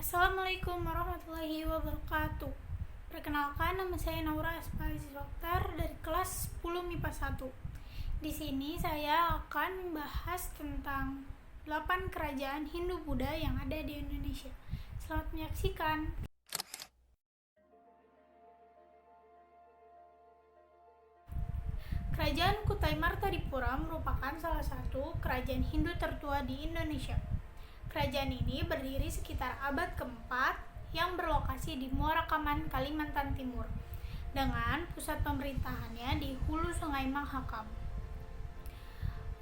Assalamualaikum warahmatullahi wabarakatuh. Perkenalkan, nama saya Naura Aspazi Oktar dari kelas 10 MIPA 1. Di sini saya akan membahas tentang 8 kerajaan Hindu-Buddha yang ada di Indonesia. Selamat menyaksikan. Kerajaan Kutai Martadipura merupakan salah satu kerajaan Hindu tertua di Indonesia. Kerajaan ini berdiri sekitar abad keempat yang berlokasi di Muara Kaman, Kalimantan Timur, dengan pusat pemerintahannya di hulu Sungai Mahakam.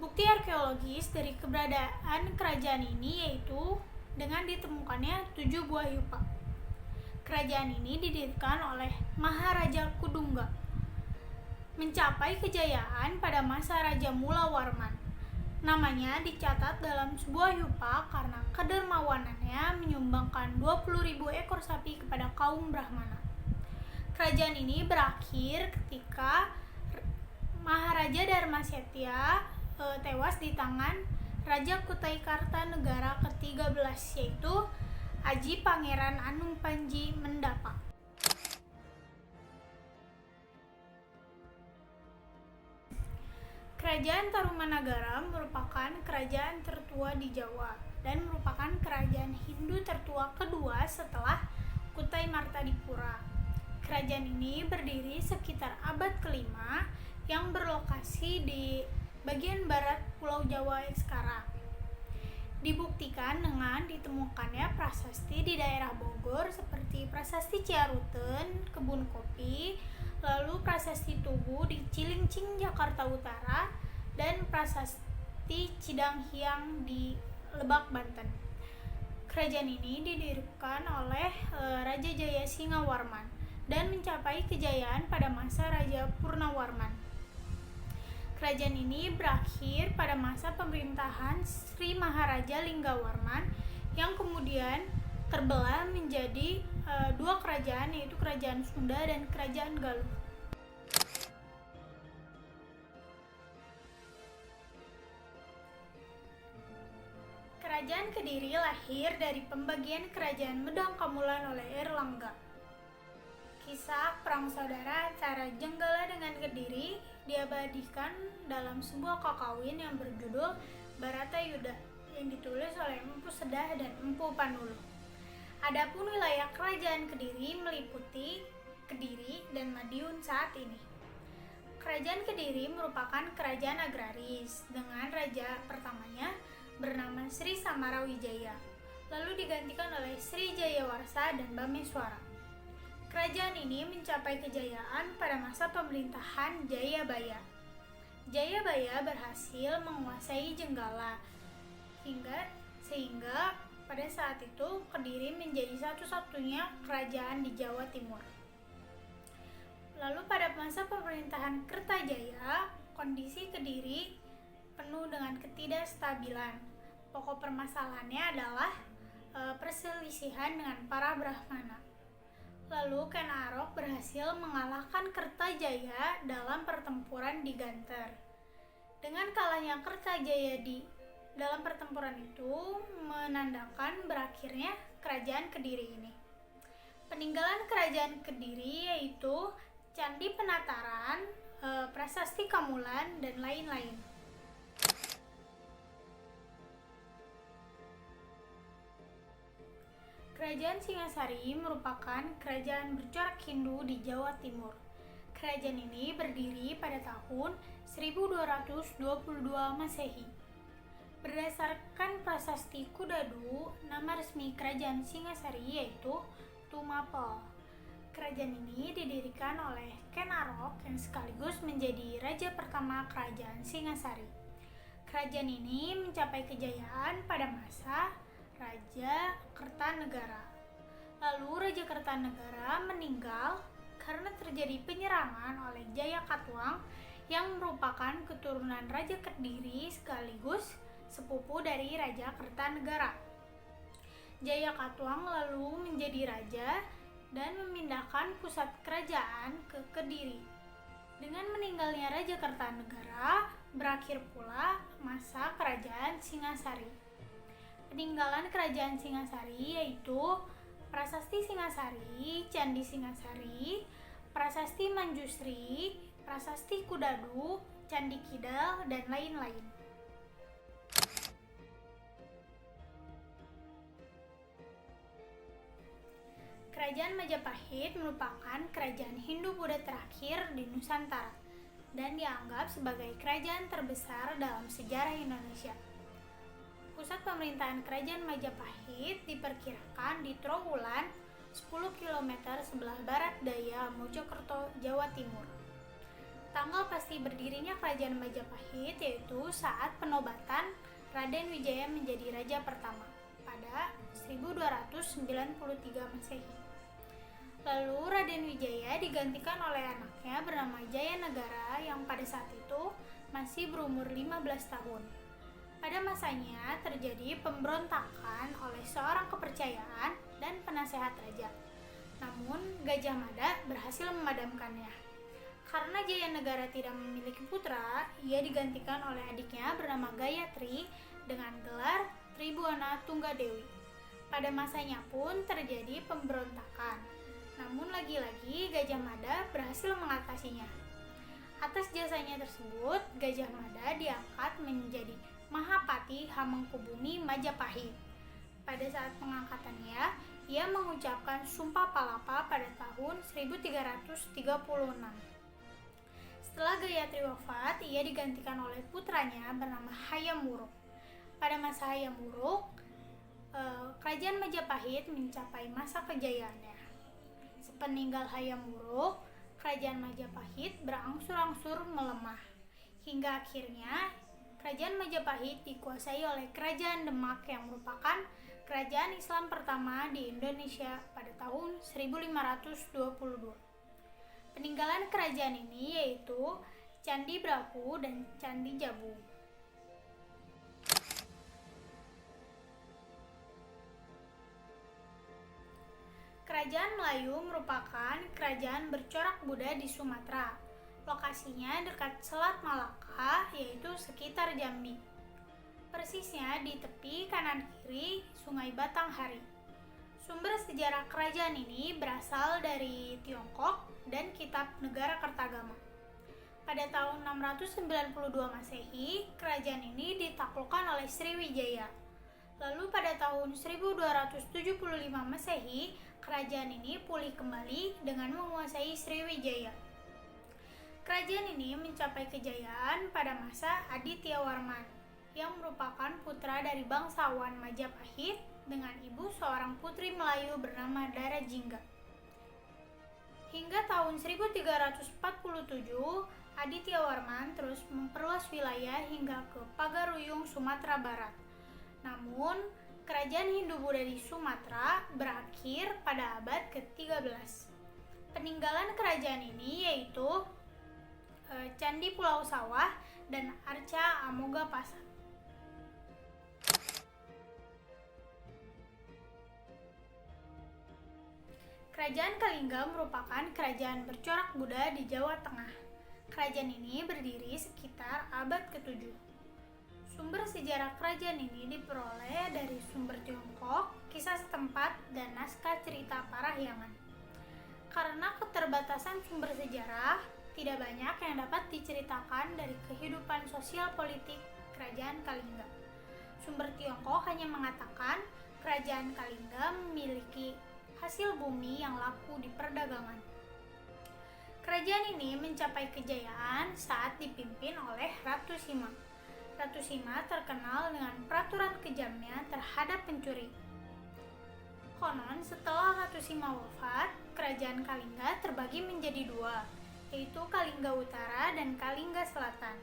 Bukti arkeologis dari keberadaan kerajaan ini yaitu dengan ditemukannya 7 buah yupa. Kerajaan ini didirikan oleh Maharaja Kudungga, mencapai kejayaan pada masa Raja Mulawarman. Namanya dicatat dalam sebuah yupa karena kedermawanannya menyumbangkan 20.000 ekor sapi kepada kaum Brahmana. Kerajaan ini berakhir ketika Maharaja Dharmasetya tewas di tangan Raja Kutai Kartanegara ke-13, yaitu Aji Pangeran Anung Panji Mendapa. Kerajaan Tarumanagara merupakan kerajaan tertua di Jawa dan merupakan kerajaan Hindu tertua kedua setelah Kutai Martadipura. Kerajaan ini berdiri sekitar abad ke-5 yang berlokasi di bagian barat Pulau Jawa yang sekarang. Dibuktikan dengan ditemukannya prasasti di daerah Bogor seperti Prasasti Ciaruten, Kebun Kopi, lalu Prasasti Tugu di Cilincing, Jakarta Utara, dan Prasasti Cidanghiang di Lebak, Banten. Kerajaan ini didirikan oleh Raja Jaya Singawarman dan mencapai kejayaan pada masa Raja Purnawarman. Kerajaan ini berakhir pada masa pemerintahan Sri Maharaja Linggawarman yang kemudian terbelah menjadi dua kerajaan, yaitu Kerajaan Sunda dan Kerajaan Galuh. Kerajaan Kediri lahir dari pembagian Kerajaan Medang Kamulan oleh Erlangga. Kisah perang saudara antara Jenggala dengan Kediri diabadikan dalam sebuah kakawin yang berjudul Baratayuda yang ditulis oleh Empu Sedah dan Empu Panuluh. Adapun wilayah Kerajaan Kediri meliputi Kediri dan Madiun saat ini. Kerajaan Kediri merupakan kerajaan agraris dengan raja pertamanya bernama Sri Samarawijaya, lalu digantikan oleh Sri Jayawarsa dan Bameswara. Kerajaan ini mencapai kejayaan pada masa pemerintahan Jayabaya. Jayabaya berhasil menguasai Jenggala sehingga pada saat itu Kediri menjadi satu-satunya kerajaan di Jawa Timur. Lalu pada masa pemerintahan Kertajaya, kondisi Kediri penuh dengan ketidakstabilan. Pokok permasalahannya adalah perselisihan dengan para Brahmana. Lalu Ken Arok berhasil mengalahkan Kertajaya dalam pertempuran di Ganter. Dengan kalahnya Kertajaya dalam pertempuran itu menandakan berakhirnya Kerajaan Kediri ini. Peninggalan Kerajaan Kediri yaitu Candi Penataran, Prasasti Kamulan, dan lain-lain. Kerajaan Singasari merupakan kerajaan bercorak Hindu di Jawa Timur. Kerajaan ini berdiri pada tahun 1222 Masehi. Berdasarkan Prasasti Kudadu, nama resmi Kerajaan Singasari yaitu Tumapel. Kerajaan ini didirikan oleh Ken Arok yang sekaligus menjadi raja pertama Kerajaan Singasari. Kerajaan ini mencapai kejayaan pada masa Raja Kertanegara. Lalu Raja Kertanegara meninggal karena terjadi penyerangan oleh Jayakatwang yang merupakan keturunan Raja Kediri sekaligus sepupu dari Raja Kertanegara. Jayakatwang lalu menjadi raja dan memindahkan pusat kerajaan ke Kediri. Dengan meninggalnya Raja Kertanegara, berakhir pula masa Kerajaan Singasari. Peninggalan kerajaan Singasari yaitu Prasasti Singasari, Candi Singasari, Prasasti Manjusri, Prasasti Kudadu, Candi Kidal, dan lain-lain. Kerajaan Majapahit merupakan kerajaan Hindu-Buddha terakhir di Nusantara dan dianggap sebagai kerajaan terbesar dalam sejarah Indonesia. Pusat pemerintahan Kerajaan Majapahit diperkirakan di Trowulan, 10 km sebelah barat daya Mojokerto, Jawa Timur. Tanggal pasti berdirinya Kerajaan Majapahit yaitu saat penobatan Raden Wijaya menjadi raja pertama pada 1293 Masehi. Lalu Raden Wijaya digantikan oleh anaknya bernama Jayanegara yang pada saat itu masih berumur 15 tahun. Pada masanya terjadi pemberontakan oleh seorang kepercayaan dan penasehat raja. Namun Gajah Mada berhasil memadamkannya. Karena Jayanegara tidak memiliki putra, ia digantikan oleh adiknya bernama Gayatri dengan gelar Tribhuwana Tunggadewi. Pada masanya pun terjadi pemberontakan. Namun lagi-lagi Gajah Mada berhasil mengatasinya. Atas jasanya tersebut, Gajah Mada diangkat menjadi Mahapati Hamengkubumi Majapahit. Pada saat pengangkatannya, ia mengucapkan Sumpah Palapa pada tahun 1336. Setelah Gayatri wafat, ia digantikan oleh putranya bernama Hayam Wuruk. Pada masa Hayam Wuruk, Kerajaan Majapahit mencapai masa kejayaannya. Sepeninggal Hayam Wuruk, Kerajaan Majapahit berangsur-angsur melemah, hingga akhirnya Kerajaan Majapahit dikuasai oleh Kerajaan Demak yang merupakan kerajaan Islam pertama di Indonesia pada tahun 1522. Peninggalan kerajaan ini yaitu Candi Brahu dan Candi Jabung. Kerajaan Melayu merupakan kerajaan bercorak Buddha di Sumatera. Lokasinya dekat Selat Malaka, yaitu sekitar Jambi. Persisnya di tepi kanan kiri Sungai Batanghari. Sumber sejarah kerajaan ini berasal dari Tiongkok dan Kitab Negara Kertagama. Pada tahun 692 Masehi, kerajaan ini ditaklukkan oleh Sriwijaya. Lalu pada tahun 1275 Masehi, kerajaan ini pulih kembali dengan menguasai Sriwijaya. Kerajaan ini mencapai kejayaan pada masa Aditya Warman, yang merupakan putra dari bangsawan Majapahit dengan ibu seorang putri Melayu bernama Dara Jingga. Hingga tahun 1347, Aditya Warman terus memperluas wilayah hingga ke Pagaruyung, Sumatera Barat. Namun, kerajaan Hindu-Buddha di Sumatera berakhir pada abad ke-13. Peninggalan kerajaan ini yaitu Candi Pulau Sawah dan Arca Amogapasa. Kerajaan Kalingga merupakan kerajaan bercorak Buddha di Jawa Tengah. Kerajaan ini berdiri sekitar abad ke-7. Sumber sejarah kerajaan ini diperoleh dari sumber Tiongkok, kisah setempat, dan naskah cerita Parahyangan. Karena keterbatasan sumber sejarah, tidak banyak yang dapat diceritakan dari kehidupan sosial politik Kerajaan Kalingga. Sumber Tiongkok hanya mengatakan Kerajaan Kalingga memiliki hasil bumi yang laku di perdagangan. Kerajaan ini mencapai kejayaan saat dipimpin oleh Ratu Sima. Ratu Sima terkenal dengan peraturan kejamnya terhadap pencuri. Konon setelah Ratu Sima wafat, Kerajaan Kalingga terbagi menjadi dua, yaitu Kalingga Utara dan Kalingga Selatan.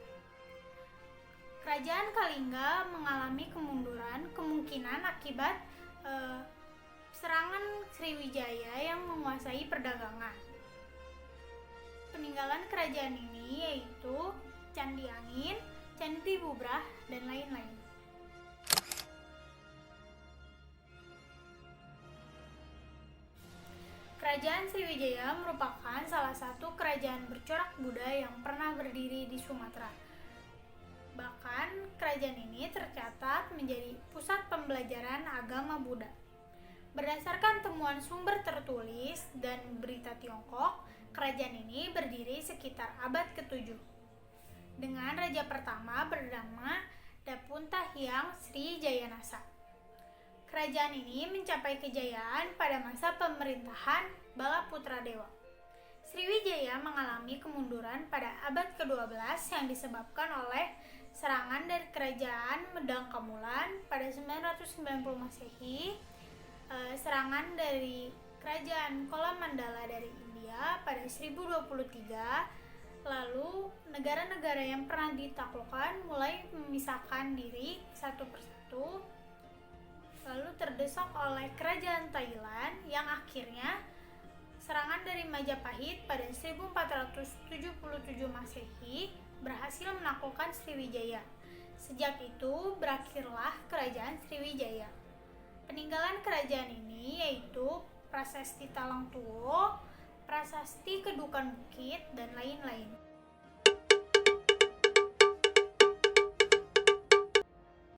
Kerajaan Kalingga mengalami kemunduran kemungkinan akibat serangan Sriwijaya yang menguasai perdagangan. Peninggalan kerajaan ini yaitu Candi Angin, Candi Bubrah, dan lain-lain. Kerajaan Sriwijaya merupakan salah satu kerajaan bercorak Buddha yang pernah berdiri di Sumatera. Bahkan kerajaan ini tercatat menjadi pusat pembelajaran agama Buddha. Berdasarkan temuan sumber tertulis dan berita Tiongkok, kerajaan ini berdiri sekitar abad ke-7 dengan raja pertama bernama Dapunta Hyang Sri Jayanasa. Kerajaan ini mencapai kejayaan pada masa pemerintahan Balaputra Dewa. Sriwijaya mengalami kemunduran pada abad ke-12 yang disebabkan oleh serangan dari kerajaan Medang Kamulan pada 990 Masehi, serangan dari kerajaan Kolamandala dari India pada 1023, lalu negara-negara yang pernah ditaklukkan mulai memisahkan diri satu persatu, lalu terdesak oleh kerajaan Thailand yang akhirnya serangan dari Majapahit pada 1477 Masehi berhasil menaklukkan Sriwijaya. Sejak itu berakhirlah kerajaan Sriwijaya. Peninggalan kerajaan ini yaitu Prasasti Talang Tuo, Prasasti Kedukan Bukit, dan lain-lain.